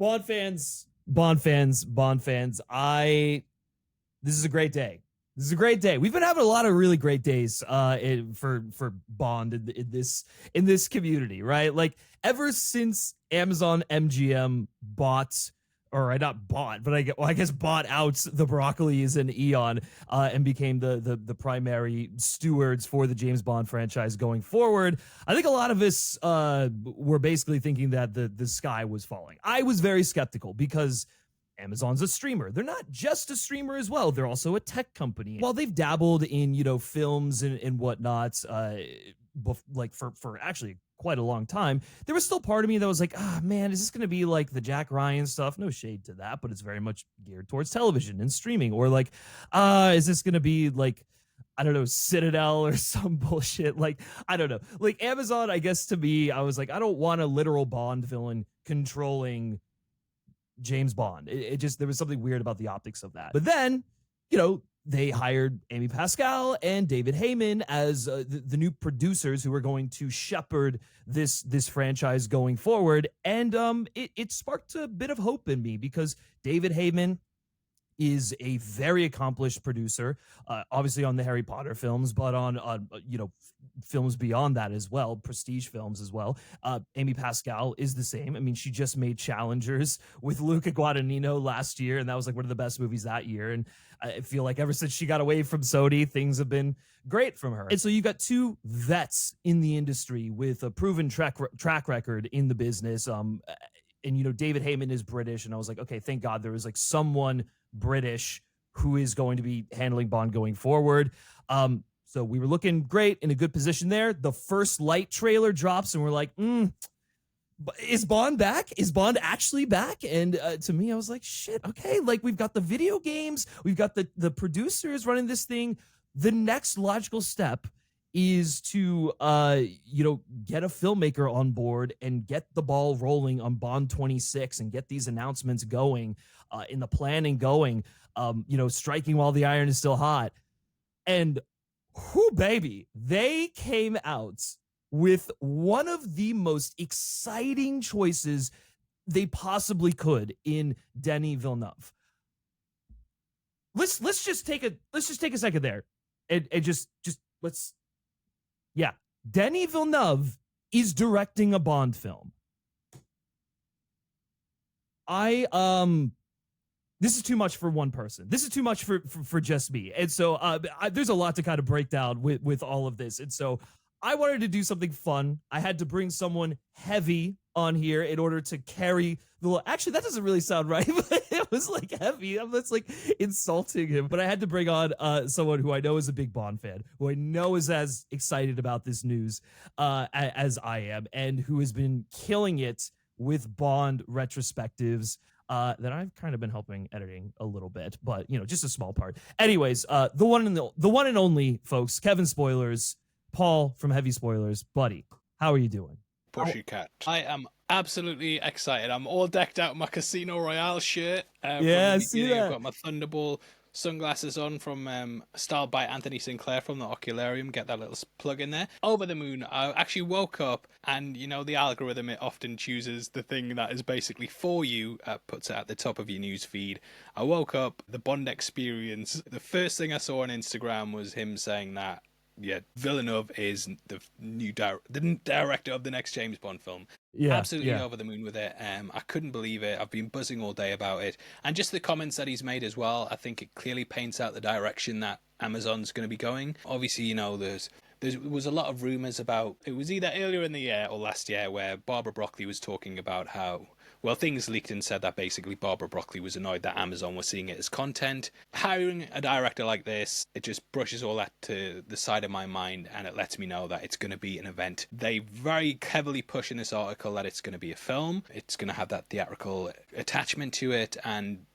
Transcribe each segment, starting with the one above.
Bond fans. This is a great day. This is a great day. We've been having a lot of really great days for Bond in this community, right? Like ever since Amazon MGM bought, or not bought, but I guess bought out the Broccolis and Eon and became the primary stewards for the James Bond franchise going forward. I think a lot of us were basically thinking that the sky was falling. I was very skeptical because Amazon's a streamer. They're not just a streamer as well. They're also a tech company. While they've dabbled in, films and whatnot, like for actually quite a long time, there was still part of me that was like, man, is this going to be like the Jack Ryan stuff? No shade to that, but it's very much geared towards television and streaming. Or like, is this going to be like, I don't know, Citadel or some bullshit? Like, I don't know. Like Amazon, I guess to me, I was like, I don't want a literal Bond villain controlling James Bond. It just, there was something weird about the optics of that. But then, they hired Amy Pascal and David Heyman as the new producers who were going to shepherd this franchise going forward. And it sparked a bit of hope in me because David Heyman is a very accomplished producer, obviously on the Harry Potter films, but on films beyond that as well, prestige films as well. Amy Pascal is the same. I mean, she just made Challengers with Luca Guadagnino last year, and that was like one of the best movies that year. And I feel like ever since she got away from Sony, things have been great from her. And so you got two vets in the industry with a proven track record in the business. And David Heyman is British, and I was like, okay, thank God there was like someone British who is going to be handling Bond going forward. So we were looking great, in a good position there. The first Light trailer drops, and we're like, is Bond back? Is Bond actually back? And to me, I was like, shit, okay. Like, we've got the video games. We've got the producers running this thing. The next logical step is to, get a filmmaker on board and get the ball rolling on Bond 26 and get these announcements going, in the planning going, striking while the iron is still hot. And baby, they came out with one of the most exciting choices they possibly could in Denis Villeneuve. Let's just take a second there and just let's. Yeah, Denis Villeneuve is directing a Bond film. This is too much for one person. This is too much for just me. And so there's a lot to kind of break down with all of this. And so I wanted to do something fun. I had to bring someone heavy on here in order to carry actually, that doesn't really sound right, but it was like heavy. That's like insulting him. But I had to bring on someone who I know is a big Bond fan, who I know is as excited about this news as I am, and who has been killing it with Bond retrospectives that I've kind of been helping editing a little bit, but just a small part. Anyways, the one and only, folks, Kevin Spoilers, Paul from Heavy Spoilers. Buddy, how are you doing? Pussycat. I am absolutely excited. I'm all decked out in my Casino Royale shirt. Yeah, I see that. I've got my Thunderball sunglasses on from styled by Anthony Sinclair from the Ocularium. Get that little plug in there. Over the moon. I actually woke up, and the algorithm, it often chooses the thing that is basically for you, puts it at the top of your news feed. I woke up, the Bond experience. The first thing I saw on Instagram was him saying that Villeneuve is the new director of the next James Bond film. Absolutely over the moon with it. I couldn't believe it. I've been buzzing all day about it, and just the comments that he's made as well. I think it clearly paints out the direction that Amazon's going to be going. Obviously, there was a lot of rumors about, it was either earlier in the year or last year, where Barbara Broccoli was talking about how, well, things leaked and said that basically Barbara Broccoli was annoyed that Amazon was seeing it as content. Hiring a director like this, it just brushes all that to the side of my mind, and it lets me know that it's going to be an event. They very heavily push in this article that it's going to be a film. It's going to have that theatrical attachment to it, and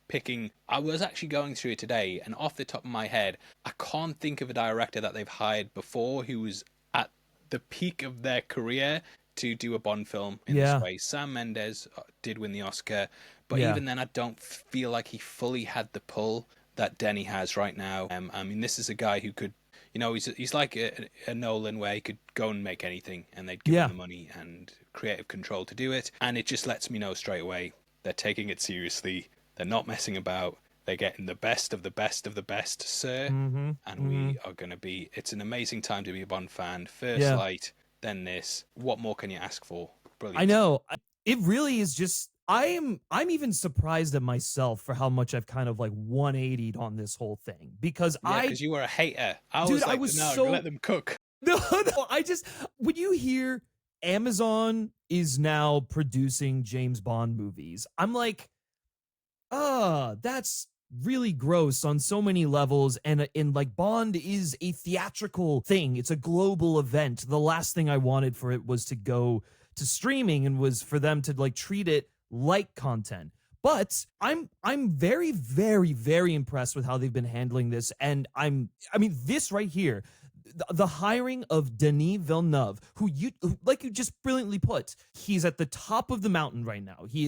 I was actually going through it today, and off the top of my head, I can't think of a director that they've hired before who was at the peak of their career to do a Bond film in this way. Sam Mendes did win the Oscar, but even then I don't feel like he fully had the pull that Denis has right now. I mean, this is a guy who could, he's like a Nolan, where he could go and make anything and they'd give him the money and creative control to do it. And it just lets me know straight away They're taking it seriously. They're not messing about. They're getting the best of the best of the best, sir. Mm-hmm. And we are going to be. It's an amazing time to be a Bond fan. First Yeah. Light, then this. What more can you ask for? Brilliant. I know. It really is just I'm even surprised at myself for how much I've kind of like 180'd on this whole thing because Yeah, because you were a hater. Dude, I like, was no, so let them cook. No, I just when you hear Amazon is now producing James Bond movies, I'm like, that's really gross on so many levels. And like Bond is a theatrical thing. It's a global event. The last thing I wanted for it was to go to streaming and was for them to like treat it like content. But I'm very, very, very impressed with how they've been handling this. And I mean, this right here, the hiring of Denis Villeneuve, who like you just brilliantly put, he's at the top of the mountain right now. He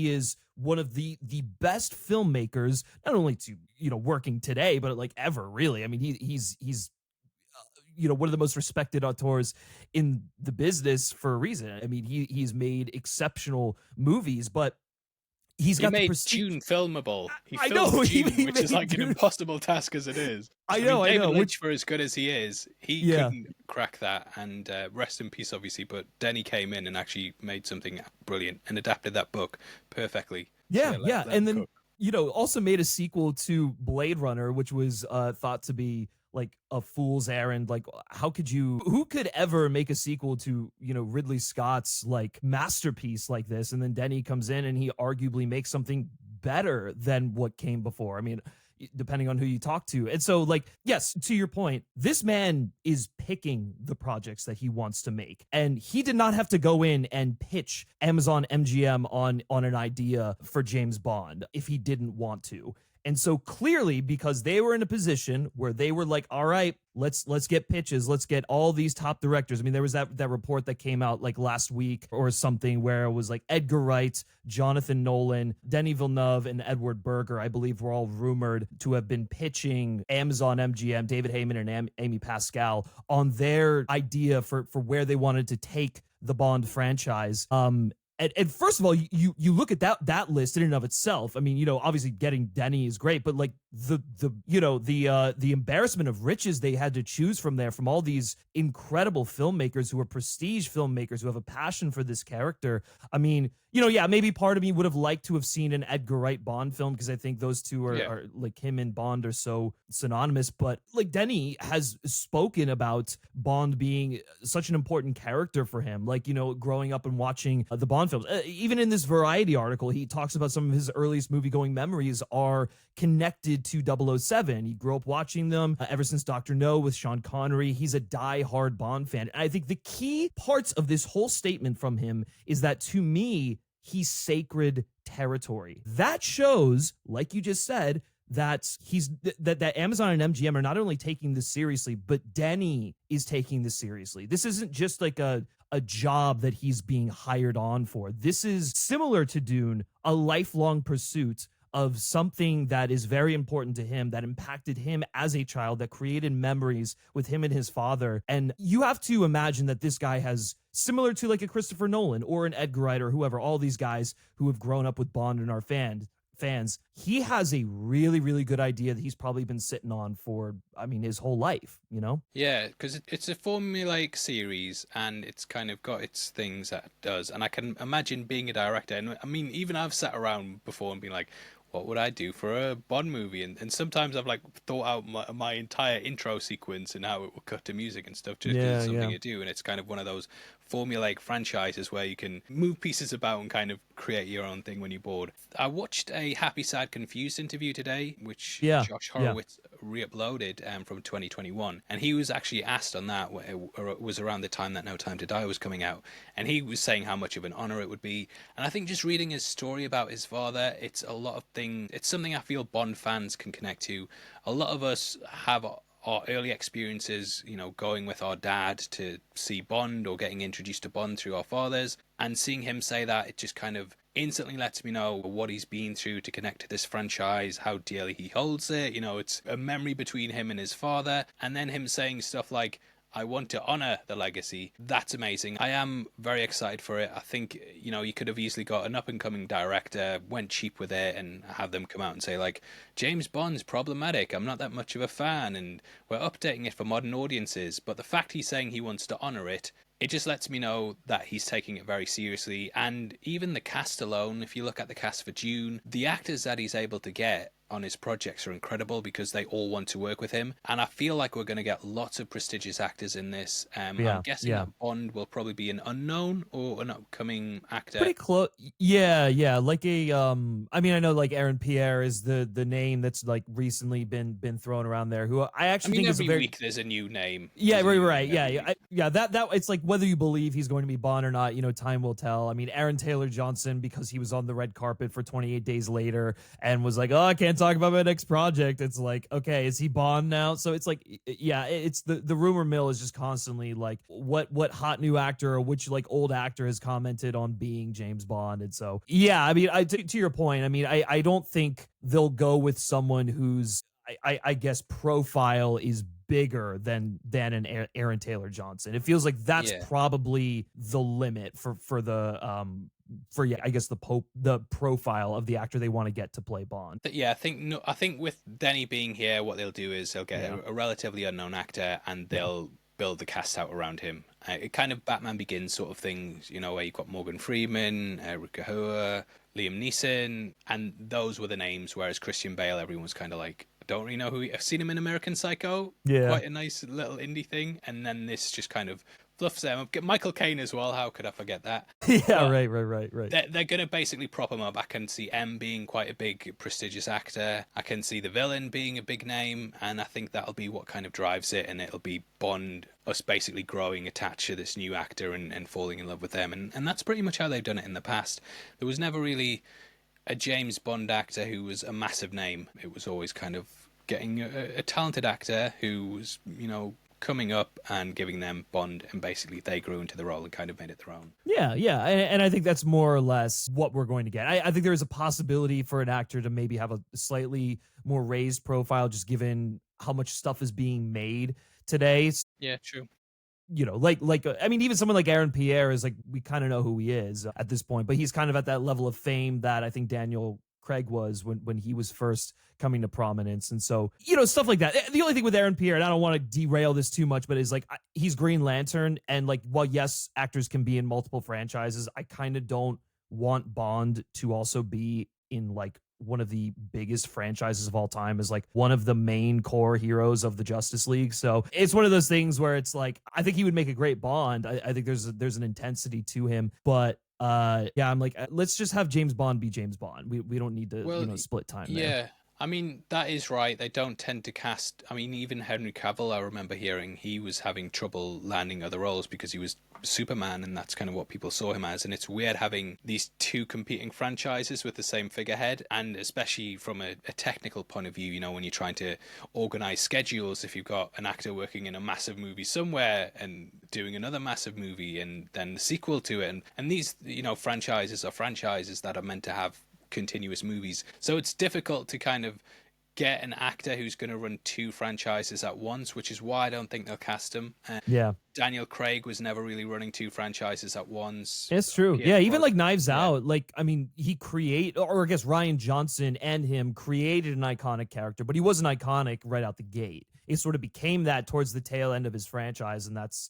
is one of the best filmmakers, not only to working today, but like ever really. I mean, he's one of the most respected auteurs in the business for a reason. I mean, he's made exceptional movies, but he made Dune filmable. I know, Dune, which is like an impossible task as it is. I know. David Lynch, for as good as he is, he Yeah. couldn't crack that. And rest in peace, obviously. But Denny came in and actually made something brilliant and adapted that book perfectly. Yeah, So yeah, let and him then cook. also made a sequel to Blade Runner, which was thought to be like a fool's errand. Like, who could ever make a sequel to Ridley Scott's like masterpiece like this? And then Denny comes in and he arguably makes something better than what came before. I mean, depending on who you talk to. And so, like, yes, to your point, this man is picking the projects that he wants to make. And he did not have to go in and pitch Amazon MGM on an idea for James Bond if he didn't want to. And so clearly, because they were in a position where they were like, all right, let's get pitches. Let's get all these top directors. I mean, there was that report that came out like last week or something where it was like Edgar Wright, Jonathan Nolan, Denis Villeneuve, and Edward Berger, I believe, were all rumored to have been pitching Amazon MGM, David Heyman and Amy Pascal on their idea for where they wanted to take the Bond franchise. And first of all, you look at that list in and of itself. I mean, obviously getting Denny is great, but like the embarrassment of riches they had to choose from there, from all these incredible filmmakers who are prestige filmmakers who have a passion for this character. I mean, yeah, maybe part of me would have liked to have seen an Edgar Wright Bond film because I think those two are like him and Bond are so synonymous. But like Denny has spoken about Bond being such an important character for him, like, growing up and watching the Bond films. Even in this Variety article, he talks about some of his earliest movie-going memories are connected to 007. He grew up watching them ever since Dr. No with Sean Connery. He's a die-hard Bond fan. And I think the key parts of this whole statement from him is that, to me, he's sacred territory. That shows, like you just said, that that Amazon and MGM are not only taking this seriously, but Denny is taking this seriously. This isn't just like a job that he's being hired on for. This is similar to Dune, a lifelong pursuit of something that is very important to him, that impacted him as a child, that created memories with him and his father. And you have to imagine that this guy has, similar to like a Christopher Nolan or an Edgar Wright or whoever, all these guys who have grown up with Bond and are fans, he has a really, really good idea that he's probably been sitting on for, I mean, his whole life, Yeah, because it's a formulaic series and it's kind of got its things that it does. And I can imagine being a director. And I mean, even I've sat around before and been like, what would I do for a Bond movie? And sometimes I've like thought out my entire intro sequence and how it will cut to music and stuff just because it's something you do. And it's kind of one of those formulaic franchises where you can move pieces about and kind of create your own thing when you're bored. I watched a Happy, Sad, Confused interview today, which Josh Horowitz re-uploaded from 2021. And he was actually asked on that, it was around the time that No Time to Die was coming out. And he was saying how much of an honor it would be. And I think just reading his story about his father, it's a lot of things. It's something I feel Bond fans can connect to. A lot of us have our early experiences, going with our dad to see Bond or getting introduced to Bond through our fathers, and seeing him say that, it just kind of instantly lets me know what he's been through to connect to this franchise, how dearly he holds it. It's a memory between him and his father, and then him saying stuff like, I want to honor the legacy. That's amazing. I am very excited for it. I think, you know, you could have easily got an up and coming director, went cheap with it, and have them come out and say, like, James Bond's problematic. I'm not that much of a fan, and we're updating it for modern audiences. But the fact he's saying he wants to honor it, it just lets me know that he's taking it very seriously. And even the cast alone, if you look at the cast for Dune, the actors that he's able to get on his projects are incredible because they all want to work with him. And I feel like we're going to get lots of prestigious actors in this. I'm guessing that Bond will probably be an unknown or an upcoming actor. Pretty close. Yeah. Like a I mean, I know like Aaron Pierre is the name that's like recently been thrown around there. Who I actually think every is a week there's a new name. Yeah, right. Yeah. That it's like whether you believe he's going to be Bond or not, you know, time will tell. I mean, Aaron Taylor Johnson, because he was on the red carpet for 28 Days Later and was like, oh, I can't talk about my next project. It's like, okay, is he Bond now? So it's like, yeah, it's the rumor mill is just constantly like what hot new actor or which like old actor has commented on being James Bond. And so, yeah, I mean, to your point, I mean, I don't think they'll go with someone whose I guess profile is bigger than an Aaron Taylor Johnson. It feels like that's probably the limit for the I guess the profile of the actor they want to get to play Bond. Yeah, I think with Denny being here, what they'll do is they'll get a relatively unknown actor and they'll build the cast out around him. It kind of Batman Begins sort of things, you know, where you've got Morgan Freeman, Rutger Hauer, Liam Neeson, and those were the names. Whereas Christian Bale, everyone's kind of like, don't really know I've seen him in American Psycho, quite a nice little indie thing, and then this just kind of fluffs them. Get Michael Caine as well. How could I forget that? Yeah, right. They're going to basically prop him up. I can see M being quite a big, prestigious actor. I can see the villain being a big name, and I think that'll be what kind of drives it, and it'll be Bond, us basically growing attached to this new actor and falling in love with them, and that's pretty much how they've done it in the past. There was never really a James Bond actor who was a massive name. It was always kind of getting a talented actor who was, you know, coming up and giving them Bond, and basically they grew into the role and kind of made it their own. Yeah, and I think that's more or less what we're going to get. I think there is a possibility for an actor to maybe have a slightly more raised profile, just given how much stuff is being made today. Yeah, true. You know, like I mean, even someone like Aaron Pierre is like, we kind of know who he is at this point, but he's kind of at that level of fame that I think Daniel Craig was when he was first coming to prominence. And so, you know, stuff like that. The only thing with Aaron Pierre, and I don't want to derail this too much, but is like, he's Green Lantern, and like, while yes, actors can be in multiple franchises, I kind of don't want Bond to also be in like one of the biggest franchises of all time, as like one of the main core heroes of the Justice League. So it's one of those things where it's like, I think he would make a great Bond. I think there's an intensity to him, but yeah, I'm like, let's just have James Bond be James Bond. We don't need to split time there. Yeah, I mean, that is right. They don't tend to cast, I mean, even Henry Cavill, I remember hearing he was having trouble landing other roles because he was Superman, and that's kind of what people saw him as. And it's weird having these two competing franchises with the same figurehead, and especially from a technical point of view, you know, when you're trying to organize schedules, if you've got an actor working in a massive movie somewhere and doing another massive movie and then the sequel to it, and these, you know, franchises are franchises that are meant to have continuous movies, so it's difficult to kind of get an actor who's going to run two franchises at once, which is why I don't think they'll cast him. Daniel Craig was never really running two franchises at once. It's true. Yeah, even like Knives Out, like, I mean, he or I guess Rian Johnson and him created an iconic character, but he wasn't iconic right out the gate. It sort of became that towards the tail end of his franchise, and that's,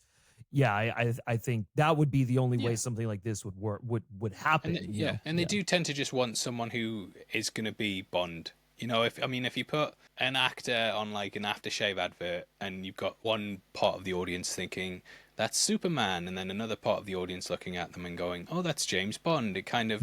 yeah, I think that would be the only way something like this would work, would happen. And they do tend to just want someone who is going to be Bond. You know, if you put an actor on like an aftershave advert and you've got one part of the audience thinking that's Superman, and then another part of the audience looking at them and going, oh, that's James Bond, it kind of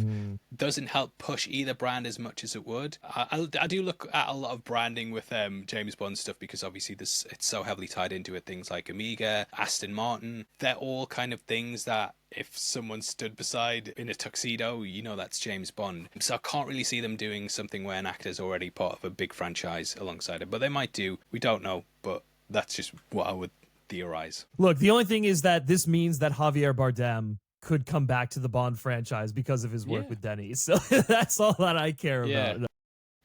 doesn't help push either brand as much as it would. I do look at a lot of branding with James Bond stuff, because obviously it's so heavily tied into it. Things like Amiga, Aston Martin, they're all kind of things that if someone stood beside in a tuxedo, you know that's James Bond. So I can't really see them doing something where an actor's already part of a big franchise alongside it. But they might do. We don't know. But that's just what I would theorize. Look, the only thing is that this means that Javier Bardem could come back to the Bond franchise because of his work with Denis. So that's all that I care about.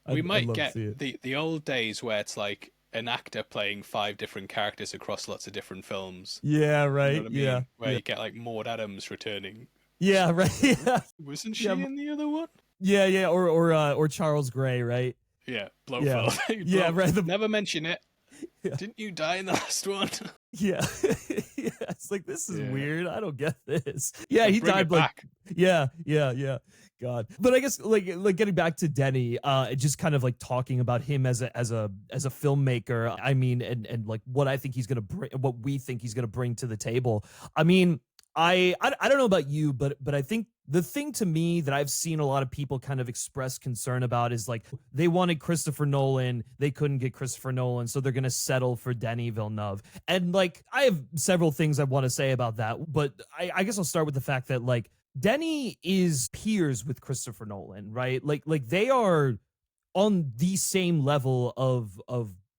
We might get the old days where it's like an actor playing 5 different characters across lots of different films. Yeah, You know right. what I Yeah. mean? Where Yeah. you get like Maud Adams returning. Yeah, right. Yeah. Wasn't Yeah. she in the other one? Yeah, yeah, or Charles Gray, right? Yeah, Yeah. Blofeld. Yeah, right. Never mention it. Yeah. Didn't you die in the last one? Yeah. Yeah. It's like, this is Yeah. weird. I don't get this. Yeah, Like, he bring died it like back. yeah, yeah, yeah. God. But I guess like getting back to Denny, just kind of like talking about him as a filmmaker. I mean, and like what I think he's gonna bring, what we think he's gonna bring to the table. I mean, I don't know about you, but I think the thing to me that I've seen a lot of people kind of express concern about is like they wanted Christopher Nolan, they couldn't get Christopher Nolan, so they're gonna settle for Denis Villeneuve. And like I have several things I want to say about that, but I guess I'll start with the fact that like Denny is peers with Christopher Nolan, right? Like they are on the same level of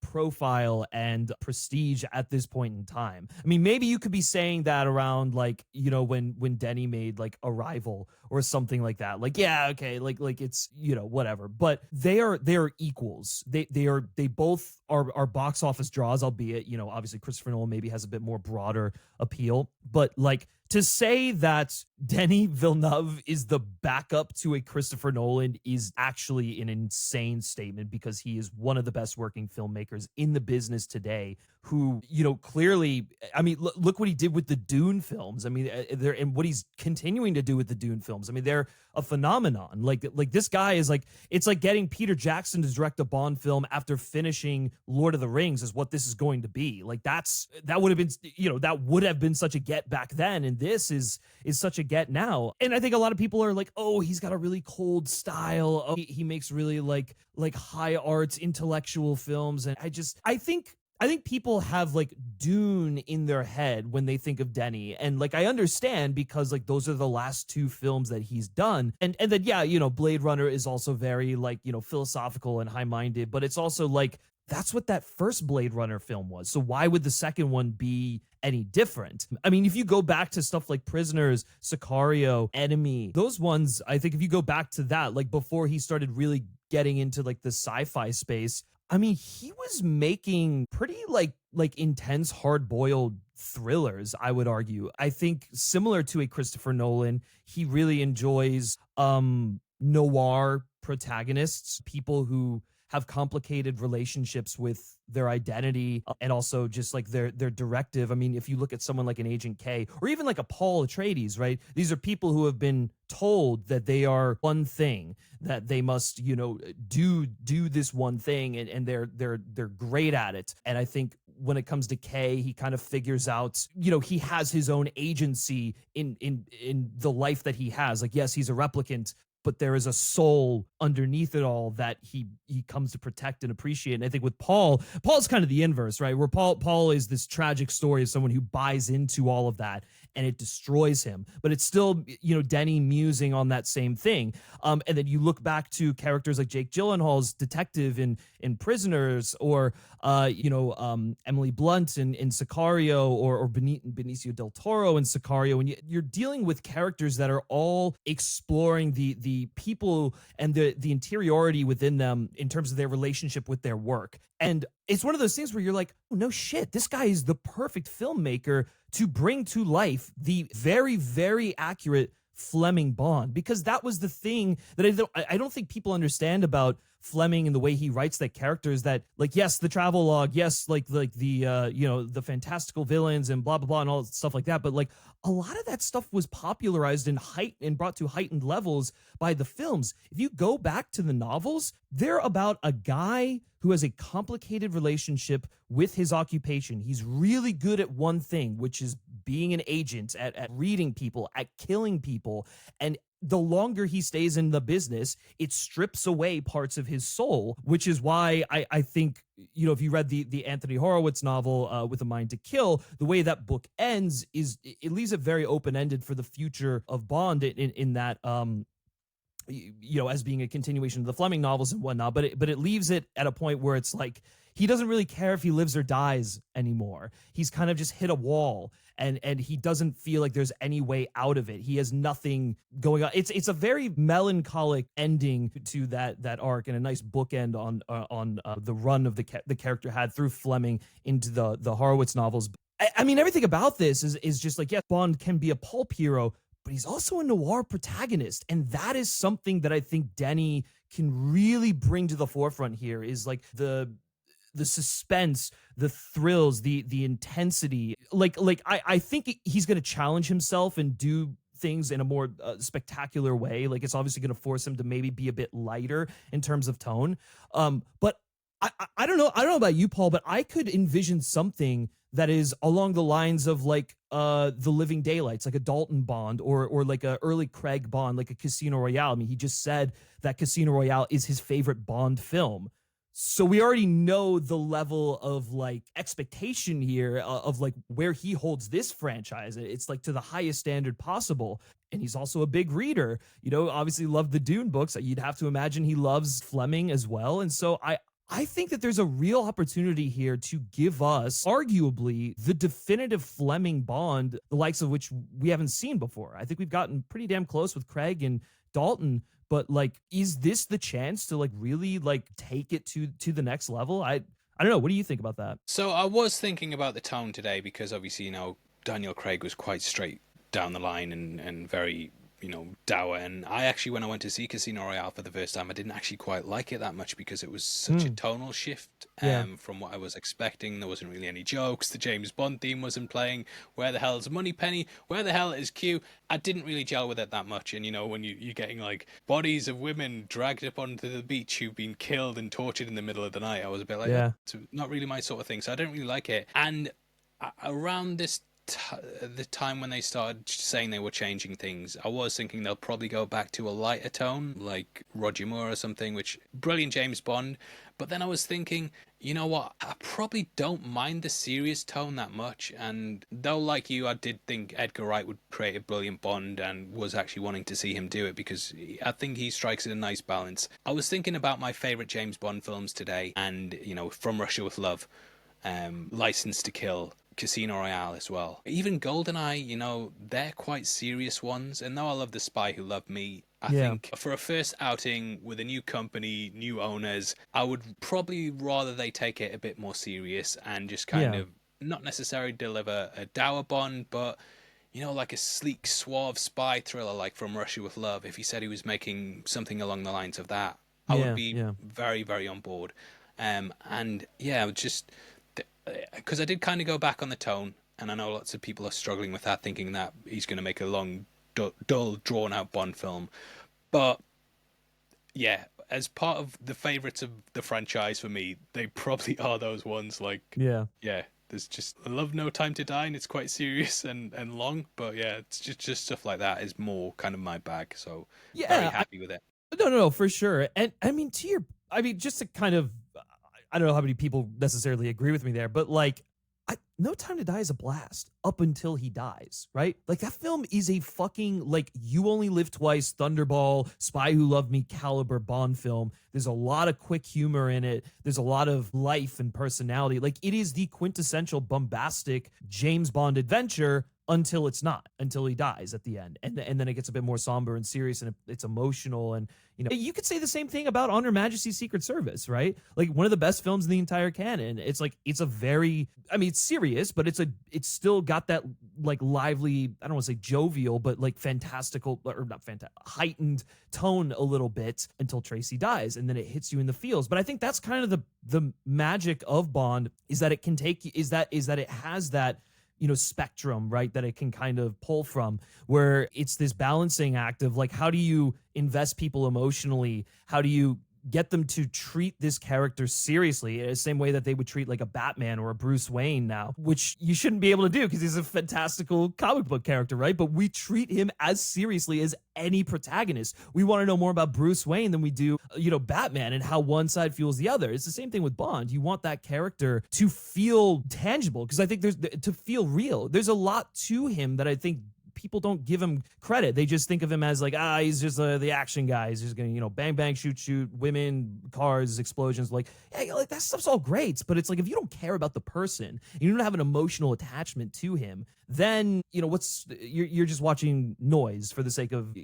profile and prestige at this point in time. I mean, maybe you could be saying that around like, when Denny made like Arrival or something like that. Like, yeah, okay, like it's, whatever. But they are equals. They both are box office draws, albeit, obviously Christopher Nolan maybe has a bit more broader appeal. But like to say that Denis Villeneuve is the backup to a Christopher Nolan is actually an insane statement, because he is one of the best working filmmakers in the business today who, clearly, I mean, look what he did with the Dune films. I mean, they're, and what he's continuing to do with the Dune films. I mean, they're a phenomenon. Like this guy is like, it's like getting Peter Jackson to direct a Bond film after finishing Lord of the Rings is what this is going to be. Like that would have been, that would have been such a get back then. And this is such a get now. And I think a lot of people are like, oh, he's got a really cold style. Oh, he makes really like high arts intellectual films. And I think people have like Dune in their head when they think of Denny. And like, I understand, because like those are the last 2 films that he's done. And then, yeah, Blade Runner is also very like, philosophical and high minded, but it's also like, that's what that first Blade Runner film was. So why would the second one be any different? I mean, if you go back to stuff like Prisoners, Sicario, Enemy, those ones, I think if you go back to that, like before he started really getting into like the sci-fi space, I mean, he was making pretty like intense, hard-boiled thrillers, I would argue. I think similar to a Christopher Nolan, he really enjoys noir protagonists, people who have complicated relationships with their identity and also just like their directive. I mean, if you look at someone like an Agent K or even like a Paul Atreides, right? These are people who have been told that they are one thing, that they must, do this one thing, and they're great at it. And I think when it comes to K, he kind of figures out, he has his own agency in the life that he has. Like, yes, he's a replicant, but there is a soul underneath it all that he comes to protect and appreciate. And I think with Paul's kind of the inverse, right? Where Paul is this tragic story of someone who buys into all of that and it destroys him. But it's still, Denny musing on that same thing. And then you look back to characters like Jake Gyllenhaal's detective in Prisoners, or Emily Blunt in Sicario, or Benicio del Toro in Sicario, and you're dealing with characters that are all exploring the people and the interiority within them in terms of their relationship with their work. And it's one of those things where you're like, oh, no shit, this guy is the perfect filmmaker to bring to life the very, very accurate Fleming Bond, because that was the thing that I don't think people understand about Fleming and the way he writes that character is that, like, yes, the travel log, yes, like the the fantastical villains and blah blah blah and all stuff like that, but like a lot of that stuff was popularized and brought to heightened levels by the films. If you go back to the novels, they're about a guy who has a complicated relationship with his occupation. He's really good at one thing, which is being an agent, at reading people, at killing people. And the longer he stays in the business, it strips away parts of his soul, which is why I think, if you read the Anthony Horowitz novel, With a Mind to Kill, the way that book ends is it leaves it very open-ended for the future of Bond in that as being a continuation of the Fleming novels and whatnot, but it leaves it at a point where it's like he doesn't really care if he lives or dies anymore. He's kind of just hit a wall, and he doesn't feel like there's any way out of it. He has nothing going on. It's a very melancholic ending to that arc, and a nice bookend on the run of the character had through Fleming into the Horowitz novels. I mean, everything about this is just like, yeah, Bond can be a pulp hero, but he's also a noir protagonist. And that is something that I think Denny can really bring to the forefront here, is like the suspense, the thrills, the intensity. I think he's going to challenge himself and do things in a more spectacular way. Like, it's obviously going to force him to maybe be a bit lighter in terms of tone. But I don't know. I don't know about you, Paul, but I could envision something that is along the lines of like The Living Daylights, like a Dalton Bond, or like a early Craig Bond, like a Casino Royale. I mean, he just said that Casino Royale is his favorite Bond film. So we already know the level of like expectation here of like where he holds this franchise. It's like to the highest standard possible. And he's also a big reader, obviously loved the Dune books. You'd have to imagine he loves Fleming as well. And so I think that there's a real opportunity here to give us arguably the definitive Fleming Bond, the likes of which we haven't seen before. I think we've gotten pretty damn close with Craig and Dalton, but like, is this the chance to like really like take it to the next level? I don't know. What do you think about that? So I was thinking about the tone today, because obviously, Daniel Craig was quite straight down the line and very, dour. And I actually, when I went to see Casino Royale for the first time, I didn't actually quite like it that much, because it was such a tonal shift from what I was expecting. There wasn't really any jokes. The James Bond theme wasn't playing. Where the hell is Moneypenny? Where the hell is Q? I didn't really gel with it that much. And, when you're getting like bodies of women dragged up onto the beach who've been killed and tortured in the middle of the night, I was a bit like, it's not really my sort of thing. So I didn't really like it. And around the time when they started saying they were changing things, I was thinking they'll probably go back to a lighter tone, like Roger Moore or something, which brilliant James Bond. But then I was thinking, you know what, I probably don't mind the serious tone that much. And though, like you, I did think Edgar Wright would create a brilliant Bond, and was actually wanting to see him do it, because I think he strikes a nice balance. I was thinking about my favorite James Bond films today, and From Russia with Love, License to Kill, Casino Royale as well. Even GoldenEye, they're quite serious ones. And though I love The Spy Who Loved Me, I think for a first outing with a new company, new owners, I would probably rather they take it a bit more serious and just kind of not necessarily deliver a dour Bond, but like a sleek, suave spy thriller like From Russia with Love. If he said he was making something along the lines of that, I would be very, very on board. Just because I did kind of go back on the tone, and I know lots of people are struggling with that, thinking that he's going to make a long, dull, drawn-out Bond film. But yeah, as part of the favorites of the franchise for me, they probably are those ones. Like, there's just, I love No Time to Die, and it's quite serious and long. But yeah, it's just stuff like that is more kind of my bag. So very happy with it. No, for sure. And I mean, just to kind of, I don't know how many people necessarily agree with me there, but like, No Time to Die is a blast up until he dies, right? Like, that film is a fucking, like, You Only Live Twice, Thunderball, Spy Who Loved Me caliber Bond film. There's a lot of quick humor in it. There's a lot of life and personality. Like, it is the quintessential bombastic James Bond adventure until it's not, until he dies at the end. And then it gets a bit more somber and serious, and it's emotional. And, you could say the same thing about On Her Majesty's Secret Service, right? Like, one of the best films in the entire canon. It's like, it's a very, I mean, it's serious, but it's still got that like lively, I don't want to say jovial, but like fantastical, or not fantastic, heightened tone a little bit until Tracy dies, and then it hits you in the feels. But I think that's kind of the magic of Bond, is that it can take, is that it has that, spectrum, right, that it can kind of pull from, where it's this balancing act of like, how do you invest people emotionally? How do you get them to treat this character seriously in the same way that they would treat like a Batman or a Bruce Wayne now, which you shouldn't be able to do because he's a fantastical comic book character, right? But we treat him as seriously as any protagonist. We want to know more about Bruce Wayne than we do, Batman, and how one side fuels the other. It's the same thing with Bond. You want that character to feel tangible, because I think to feel real. There's a lot to him that I think people don't give him credit. They just think of him as like, he's just the action guy. He's just gonna, bang bang shoot, women, cars, explosions. Like, yeah, like that stuff's all great, but it's like if you don't care about the person, you don't have an emotional attachment to him, then you're just watching noise for the sake of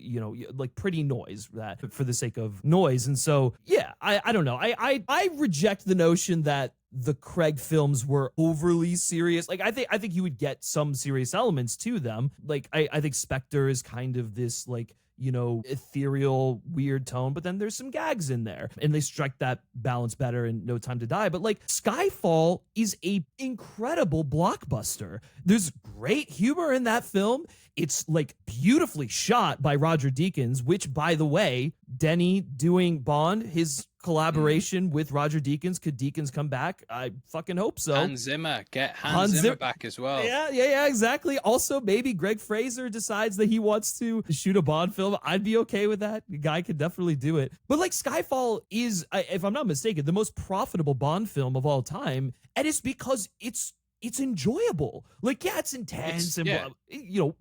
like pretty noise, that for the sake of noise. And so yeah, I don't know. I reject the notion that the Craig films were overly serious. Like I think you would get some serious elements to them. Like I think Spectre is kind of this like ethereal weird tone, but then there's some gags in there and they strike that balance better in No Time to Die. But like Skyfall is a incredible blockbuster. There's great humor in that film. It's like beautifully shot by Roger Deakins, which, by the way, Denny doing Bond, his collaboration with Roger Deakins. Could Deakins come back? I fucking hope so. Hans Zimmer, get Hans Zimmer back as well. Yeah, exactly. Also, maybe Greg Fraser decides that he wants to shoot a Bond film. I'd be okay with that. The guy could definitely do it. But like Skyfall is, if I'm not mistaken, the most profitable Bond film of all time, and it's because it's enjoyable. Like, yeah, it's intense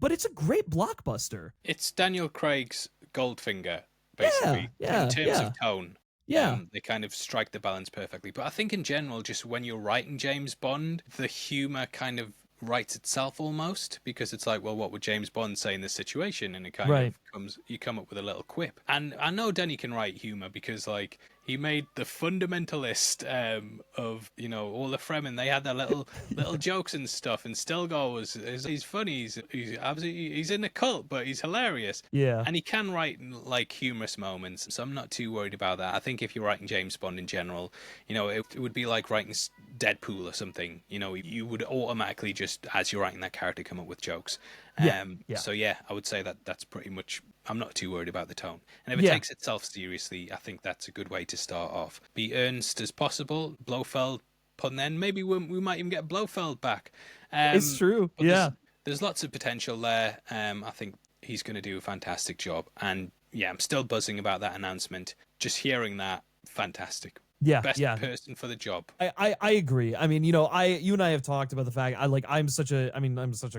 but it's a great blockbuster. It's Daniel Craig's Goldfinger, basically, in terms of tone. Yeah. They kind of strike the balance perfectly. But I think in general, just when you're writing James Bond, the humor kind of writes itself almost, because it's like, well, what would James Bond say in this situation? And it kind of you come up with a little quip. And I know Denny can write humor because like he made The Fundamentalist of all the Fremen. They had their little jokes and stuff, and Stilgar he's funny. He's in a cult, but he's hilarious. Yeah, and he can write like humorous moments. So I'm not too worried about that. I think if you're writing James Bond in general, it would be like writing Deadpool or something. You would automatically just, as you're writing that character, come up with jokes. So yeah, I would say that's pretty much. I'm not too worried about the tone. And if it takes itself seriously, I think that's a good way to start off. Be earnest as possible. Blofeld pun then. Maybe we might even get Blofeld back. It's true. Yeah. There's lots of potential there. I think he's going to do a fantastic job. And yeah, I'm still buzzing about that announcement. Just hearing that, fantastic. Yeah, best person for the job. I agree. I mean, you and I have talked about the fact I'm such a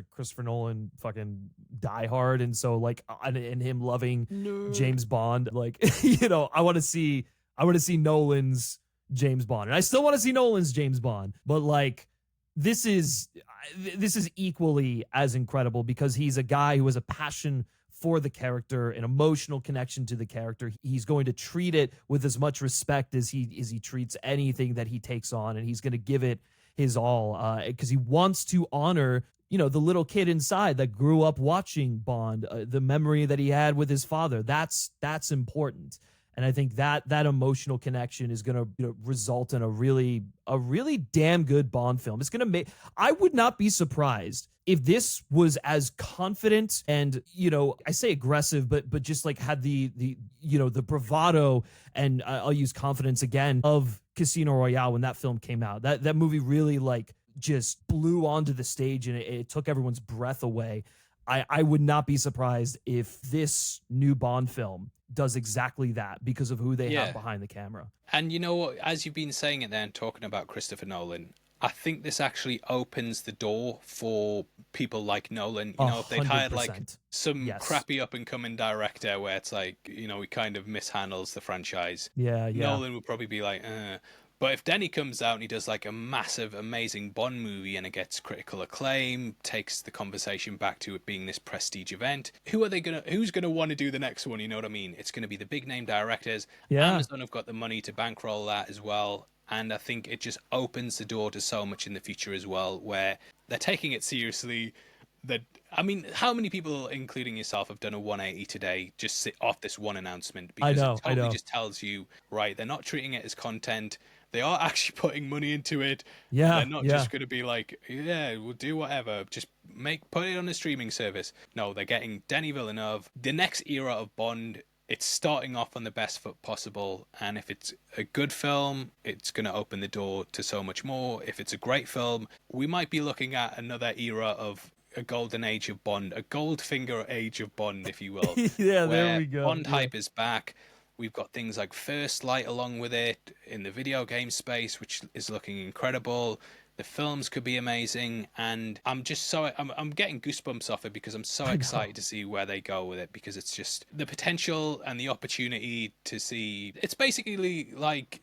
Christopher Nolan fucking diehard, and so like and him loving James Bond, like I want to see Nolan's James Bond, and I still want to see Nolan's James Bond, but like this is equally as incredible because he's a guy who has a passion for the character, an emotional connection to the character. He's going to treat it with as much respect as he treats anything that he takes on, and he's going to give it his all because he wants to honor the little kid inside that grew up watching Bond, the memory that he had with his father. That's important. And I think that emotional connection is going to result in a really damn good Bond film. It's going to make. I would not be surprised if this was as confident and I say aggressive, but just like had the bravado, and I'll use confidence again, of Casino Royale when that film came out. That movie really like just blew onto the stage, and it took everyone's breath away. I would not be surprised if this new Bond film does exactly that because of who they have behind the camera. And as you've been saying it there and talking about Christopher Nolan, I think this actually opens the door for people like Nolan. If they'd hired like some crappy up and coming director where it's like, he kind of mishandles the franchise. Yeah. Nolan would probably be like, But if Denny comes out and he does like a massive, amazing Bond movie and it gets critical acclaim, takes the conversation back to it being this prestige event, who's gonna want to do the next one? You know what I mean? It's gonna be the big name directors. Yeah. Amazon have got the money to bankroll that as well. And I think it just opens the door to so much in the future as well, where they're taking it seriously. How many people, including yourself, have done a 180 today just off this one announcement? Because it totally just tells you, right, they're not treating it as content. They are actually putting money into it. Yeah, they're not just going to be like, we'll do whatever. Just put it on a streaming service. No, they're getting Denis Villeneuve. The next era of Bond, it's starting off on the best foot possible. And if it's a good film, it's going to open the door to so much more. If it's a great film, we might be looking at another era of a golden age of Bond, a Goldfinger age of Bond, if you will. There we go. Bond hype is back. We've got things like First Light along with it in the video game space, which is looking incredible. The films could be amazing, and I'm getting goosebumps off it because I'm so I know. excited to see where they go with it, because it's just the potential and the opportunity to see. It's basically like,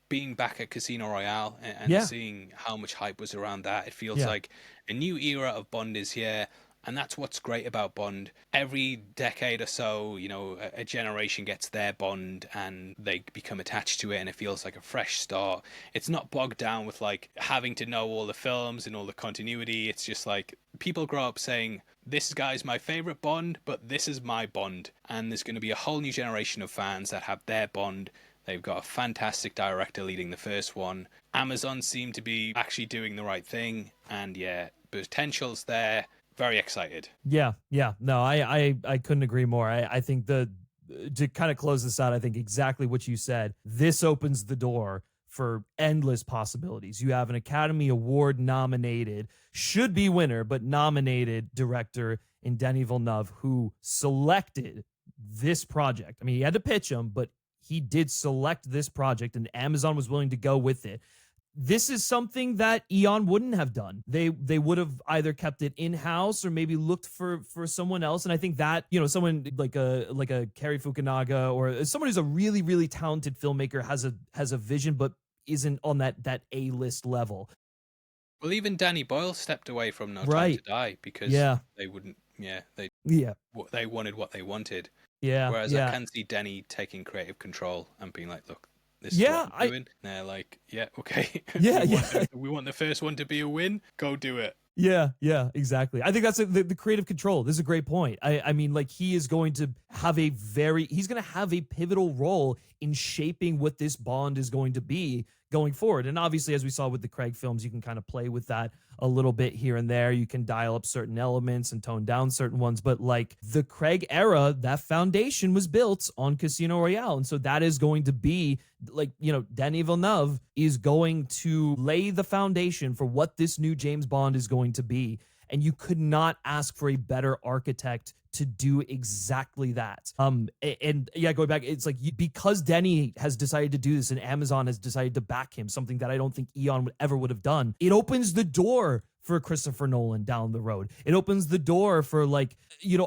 being back at Casino Royale and Yeah, seeing how much hype was around that. It feels yeah, like a new era of Bond is here. And that's what's great about Bond. Every decade or so, a generation gets their Bond and they become attached to it, and it feels like a fresh start. It's not bogged down with like having to know all the films and all the continuity. It's just like people grow up saying, this guy's my favorite Bond, but this is my Bond. And there's going to be a whole new generation of fans that have their Bond. They've got a fantastic director leading the first one. Amazon seem to be actually doing the right thing. And yeah, potential's there. Very excited. yeah, yeah. No, I couldn't agree more. I think to kind of close this out, I think exactly what you said. This opens the door for endless possibilities. You have an Academy Award nominated, should be winner, but nominated director in Denis Villeneuve, who selected this project. I mean, he had to pitch him, but he did select this project, and Amazon was willing to go with it. This is something that Eon wouldn't have done. They would have either kept it in house or maybe looked for someone else. And I think that, someone like a Cary Fukunaga, or someone who's a really really talented filmmaker, has a vision but isn't on that A-list level. Well, even Danny Boyle stepped away from No Time to Right. Die because Yeah. they wouldn't. Yeah, Yeah. they wanted what they wanted. Yeah. Whereas I Yeah. can see Denny taking creative control and being like, "Look, this is what Yeah. I'm doing." And they're like, "Yeah, okay. Yeah. Yeah. We want the first one to be a win. Go do it." Yeah, yeah, exactly. I think that's the creative control. This is a great point. I mean, like, he is going to have he's going to have a pivotal role in shaping what this Bond is going to be going forward. And obviously, as we saw with the Craig films, you can kind of play with that a little bit here and there. You can dial up certain elements and tone down certain ones. But like the Craig era, that foundation was built on Casino Royale. And so that is going to be like, Denis Villeneuve is going to lay the foundation for what this new James Bond is going to be. And you could not ask for a better architect to do exactly that. And yeah, going back, it's like, because Denny has decided to do this and Amazon has decided to back him, something that I don't think Eon would have done. It opens the door for Christopher Nolan down the road. It opens the door for, like,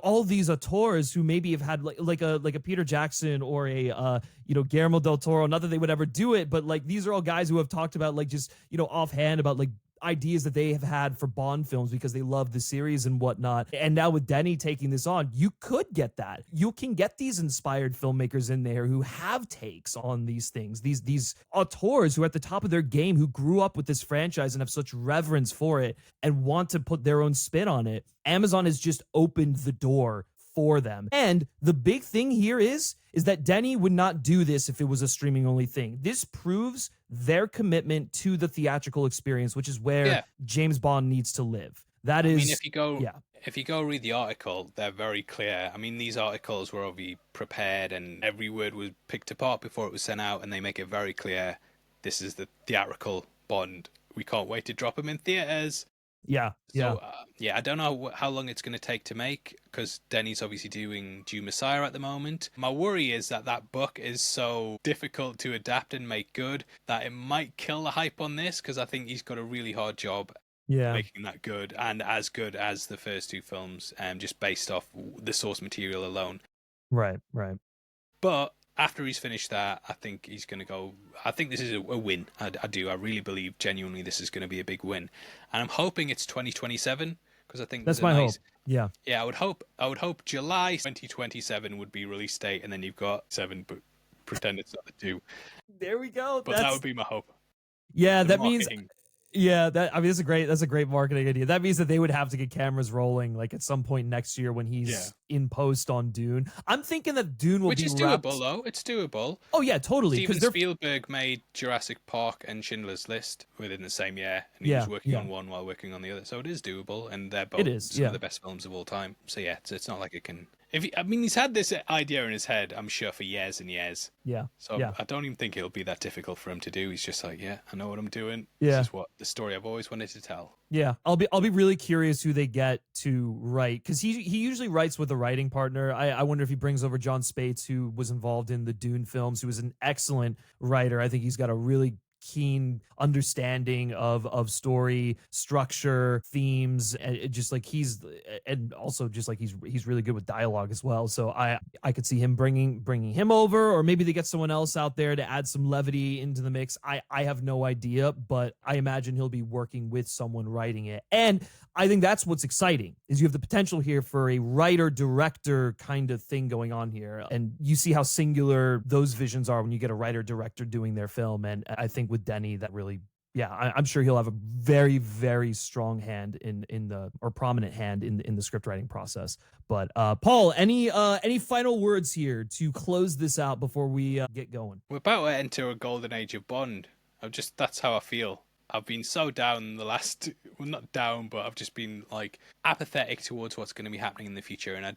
all these auteurs who maybe have had like a Peter Jackson or a Guillermo del Toro. Not that they would ever do it, but like these are all guys who have talked about, like, just offhand about like ideas that they have had for Bond films because they love the series and whatnot. And now with Denny taking this on, you could get that. You can get these inspired filmmakers in there who have takes on these things. These auteurs who are at the top of their game, who grew up with this franchise and have such reverence for it and want to put their own spin on it. Amazon has just opened the door for them. And the big thing here is that Denny would not do this if it was a streaming only thing. This proves their commitment to the theatrical experience, which is where James Bond needs to live. That is, I mean, if you go read the article, they're very clear. I mean, these articles were obviously prepared and every word was picked apart before it was sent out, and they make it very clear this is the theatrical Bond. We can't wait to drop them in theaters. Yeah, yeah. So, I don't know how long it's going to take to make, because Denny's obviously doing Dune Messiah at the moment. My worry is that book is so difficult to adapt and make good that it might kill the hype on this, because I think he's got a really hard job making that good, and as good as the first two films, just based off the source material alone. Right, right. But after he's finished that, I think he's going to go. I think this is a win. I do. I really believe genuinely this is going to be a big win, and I'm hoping it's 2027, because I think that's my hope. Yeah, yeah. I would hope July 2027 would be release date, and then you've got 7, but pretend it's not the 2. There we go. But that would be my hope. Yeah, that means. Yeah, that's a great marketing idea. That means that they would have to get cameras rolling like at some point next year when he's in post on Dune. I'm thinking that Dune will Which be is doable though. It's doable. Oh yeah, totally. Steven Spielberg made Jurassic Park and Schindler's List within the same year, and he was working on one while working on the other. So it is doable, and they're both some of the best films of all time. So yeah, it's not like it can. He's had this idea in his head, I'm sure, for years and years. Yeah. So I don't even think it'll be that difficult for him to do. He's just like, yeah, I know what I'm doing. Yeah. This is what the story I've always wanted to tell. Yeah, I'll be really curious who they get to write, because he usually writes with a writing partner. I wonder if he brings over John Spates, who was involved in the Dune films, who was an excellent writer. I think he's got a really keen understanding of story structure, themes, and just like and also just like he's really good with dialogue as well. So I could see him bringing him over, or maybe they get someone else out there to add some levity into the mix. I have no idea, but I imagine he'll be working with someone writing it. And I think that's what's exciting, is you have the potential here for a writer director kind of thing going on here. And you see how singular those visions are when you get a writer director doing their film. And I think with Denny, that really, yeah, I'm sure he'll have a very, very strong hand in the, or prominent hand in the script writing process. But Paul, any final words here to close this out before we get going? We're about to enter a golden age of Bond. That's how I feel. I've been so down the last, well, not down, but I've just been like apathetic towards what's going to be happening in the future. And I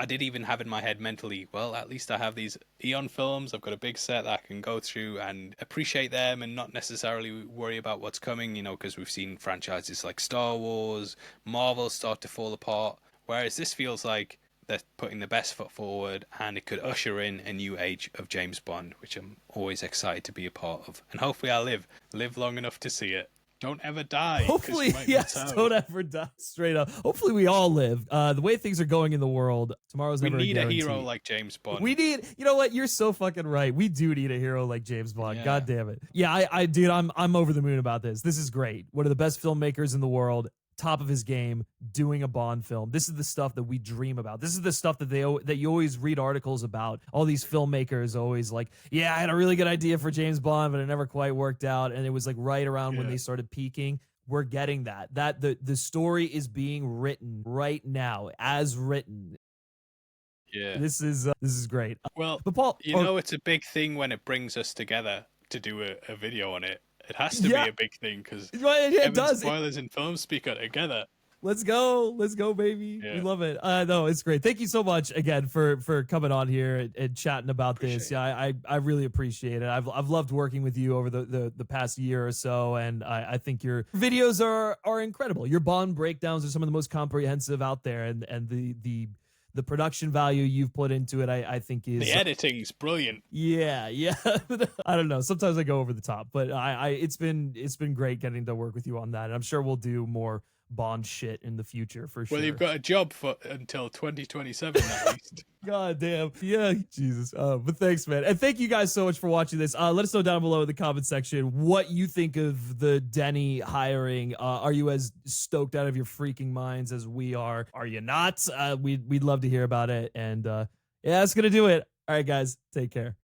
did even have in my head mentally, well, at least I have these Eon films. I've got a big set that I can go through and appreciate them and not necessarily worry about what's coming, you know, because we've seen franchises like Star Wars, Marvel start to fall apart. Whereas this feels like they're putting the best foot forward, and it could usher in a new age of James Bond, which I'm always excited to be a part of. And hopefully I'll live long enough to see it. Don't ever die. Hopefully, yes, don't ever die. Straight up. Hopefully we all live. The way things are going in the world, tomorrow's never a guarantee. We need a hero like James Bond. We need, you know what? You're so fucking right. We do need a hero like James Bond. Yeah. God damn it. Yeah, dude, I'm over the moon about this. This is great. One of the best filmmakers in the world, top of his game, doing a Bond film. This is the stuff that we dream about. This is the stuff that that you always read articles about. All these filmmakers always like, yeah, I had a really good idea for James Bond, but it never quite worked out. And it was like right around when they started peaking. We're getting that the story is being written right now, as written. Yeah, this is great. Well, but Paul, it's a big thing when it brings us together to do a video on it. It has to be a big thing, because it does. Spoilers and FilmSpeak are together. Let's go, baby. Yeah. We love it. No, it's great. Thank you so much again for coming on here and chatting about this. Yeah, I really appreciate it. I've loved working with you over the past year or so, and I think your videos are incredible. Your Bond breakdowns are some of the most comprehensive out there, and the production value you've put into it, I think is... The editing's brilliant. Yeah. I don't know. Sometimes I go over the top, but it's been great getting to work with you on that. And I'm sure we'll do more Bond shit in the future for sure. Well, you've got a job until 2027 at least. God damn. Yeah, Jesus. But thanks, man. And thank you guys so much for watching this. Let us know down below in the comment section what you think of the Denny hiring. Are you as stoked out of your freaking minds as we are? Are you not? We'd love to hear about it. And yeah, that's going to do it. All right, guys. Take care.